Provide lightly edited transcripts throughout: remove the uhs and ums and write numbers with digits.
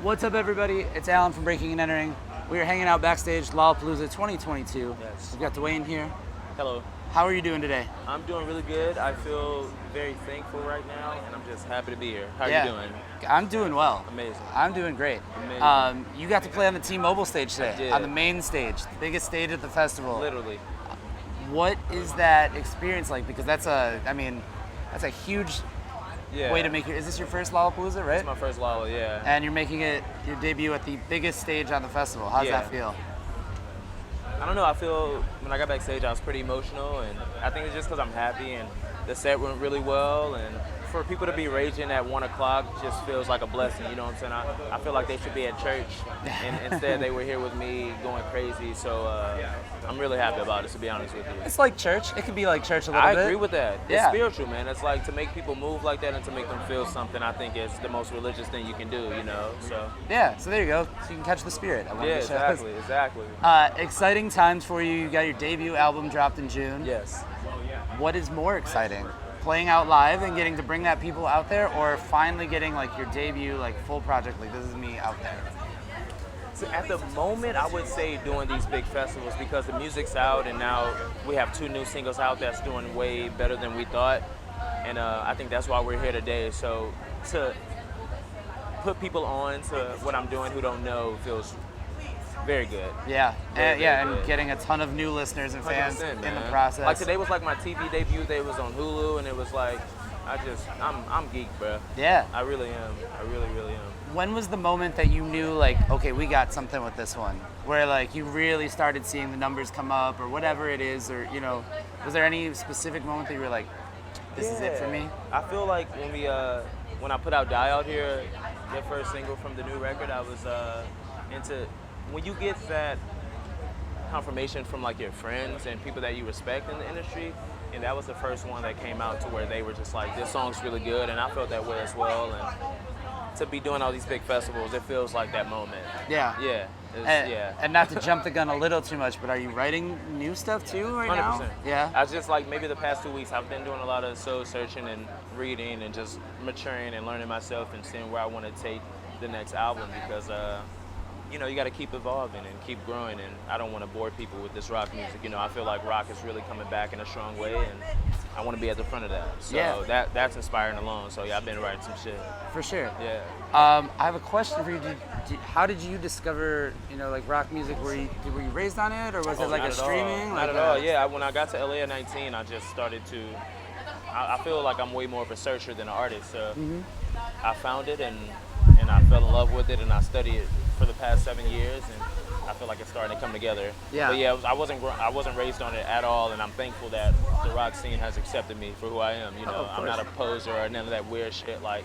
What's up, everybody? It's Alan from Breaking and Entering. We are hanging out backstage, Lollapalooza 2022. Yes. We've got Dwayne here. Hello. How are you doing today? I'm doing really good. I feel very thankful right now, and I'm just happy to be here. How are you doing? I'm doing well. Amazing. I'm doing great. Amazing. You got to play on the T-Mobile stage today, I did. on the main stage, the biggest stage at the festival. Literally. What is that experience like? Because that's a huge way to make your. Is this your first Lollapalooza, right? It's my first Lolla, yeah. And you're making it your debut at the biggest stage on the festival. How does that feel? I don't know. I feel when I got backstage, I was pretty emotional, and I think it's just because I'm happy and the set went really well. And for people to be raging at 1 o'clock just feels like a blessing. You know what I'm saying? I feel like they should be at church, and instead they were here with me going crazy. So I'm really happy about it, to be honest with you. It's like church. It could be like church a little bit. I agree with that. It's Yeah. spiritual, man. It's like to make people move like that and to make them feel something. I think is the most religious thing you can do. You know, so. Yeah. So there you go. So you can catch the spirit. Exactly. Exciting times for you. You got your debut album dropped in June. Yes. What is more exciting? Playing out live and getting to bring that people out there, or finally getting like your debut, like full project, like this is me out there? So at the moment, I would say doing these big festivals because the music's out and now we have 2 new singles out that's doing way better than we thought. And I think that's why we're here today. So to put people on to what I'm doing who don't know feels very good. Yeah, Very and good. getting a ton of new listeners and fans 100%, in the man. process. Like today was like my TV debut. They was on Hulu, and it was like, I'm geek, bro. Yeah. I really am. I really am. When was the moment that you knew, like, okay, we got something with this one? Where, like, you really started seeing the numbers come up or whatever it is, or, you know, was there any specific moment that you were like, this is it for me? I feel like when I put out Die Out Here, the first single from the new record, I was when you get that confirmation from like your friends and people that you respect in the industry, and that was the first one that came out to where they were just like, this song's really good, and I felt that way as well. And to be doing all these big festivals, it feels like that moment. Yeah. And not to jump the gun a little too much, but are you writing new stuff too right 100%. now? Yeah. I was just like, maybe the past 2 weeks, I've been doing a lot of soul searching and reading and just maturing and learning myself and seeing where I want to take the next album because, you know, you got to keep evolving and keep growing, and I don't want to bore people with this rock music. You know, I feel like rock is really coming back in a strong way, and I want to be at the front of that. So that's inspiring alone. So yeah, I've been writing some shit. For sure. Yeah. I have a question for you. How did you discover, you know, like rock music? Were you raised on it, or was it like a streaming? Not at all. Yeah, when I got to LA at 19, I just started to. I feel like I'm way more of a searcher than an artist. So I found it and I fell in love with it, and I studied it for the past 7 years, and I feel like it's starting to come together. Yeah. But yeah, I wasn't raised on it at all, and I'm thankful that the rock scene has accepted me for who I am. You know, I'm not a poser or none of that weird shit. Like,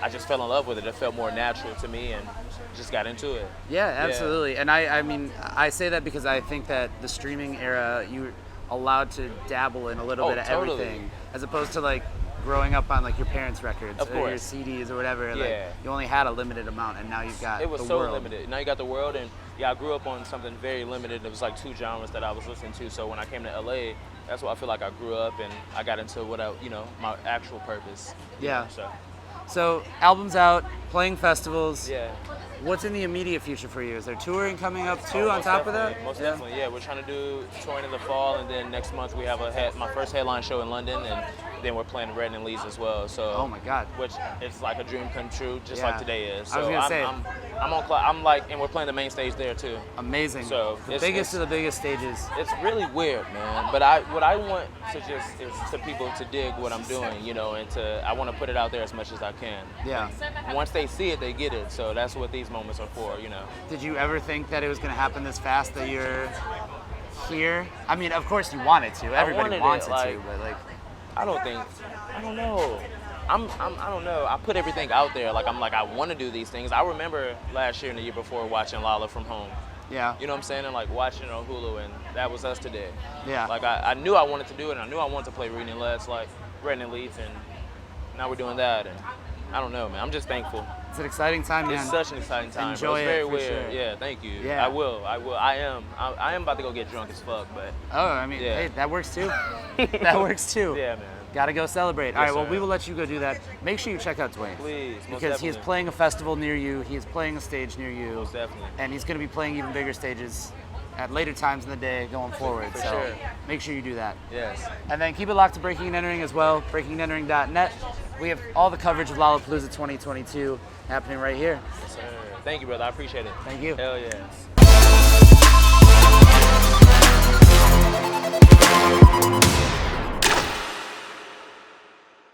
I just fell in love with it. It felt more natural to me, and just got into it. Yeah, absolutely. Yeah. And I mean, I say that because I think that the streaming era, you're allowed to dabble in a little bit of everything, as opposed to like growing up on like your parents' records or your CDs or whatever. Yeah. Like, you only had a limited amount, and now you've got it was the so world. limited. Now you got the world, and yeah, I grew up on something very limited. It was like 2 genres that I was listening to. So when I came to LA, that's why I feel like I grew up and I got into my actual purpose. Yeah. So album's out, playing festivals. Yeah. What's in the immediate future for you? Is there touring coming up too on top of that? Most definitely, yeah. We're trying to do touring in the fall, and then next month we have my first headline show in London, and then we're playing Red and Lee's as well. So, oh my God, which it's like a dream come true, just like today is. So I was gonna say, and we're playing the main stage there too. Amazing. So the biggest of the biggest stages. It's really weird, man. But what I want to just is to people to dig what I'm doing, you know, and I want to put it out there as much as I can. Yeah. Once they see it, they get it. So that's what these moments are for, you know. Did you ever think that it was going to happen this fast, that you're here? I mean, of course you wanted to. Everybody wants it to, but like, I don't know. I don't know. I put everything out there. I want to do these things. I remember last year and the year before watching Lolla from home. Yeah. You know what I'm saying? And like watching it on Hulu, and that was us today. Yeah. Like I knew I wanted to do it, and I knew I wanted to play Red and Lee's, and now we're doing that. And I don't know, man. I'm just thankful. It's an exciting time, man. It's such an exciting time. Enjoy It's very it, for weird. sure. Yeah, thank you. Yeah. I will. I am about to go get drunk as fuck, but. Oh, I mean, Yeah. hey, that works too. That works too. Yeah, man. Gotta go celebrate. Yes, All right, well, sir. we will let you go do that. Make sure you check out Dwayne. Please, most Because he is definitely. playing a festival near you. He is playing a stage near you. Most definitely. And he's going to be playing even bigger stages at later times in the day going forward. For so sure. make sure you do that. Yes. And then keep it locked to Breaking and Entering as well, breakingandentering.net. We have all the coverage of Lollapalooza 2022 happening right here. Yes, sir. Thank you, brother. I appreciate it. Thank you. Hell yeah.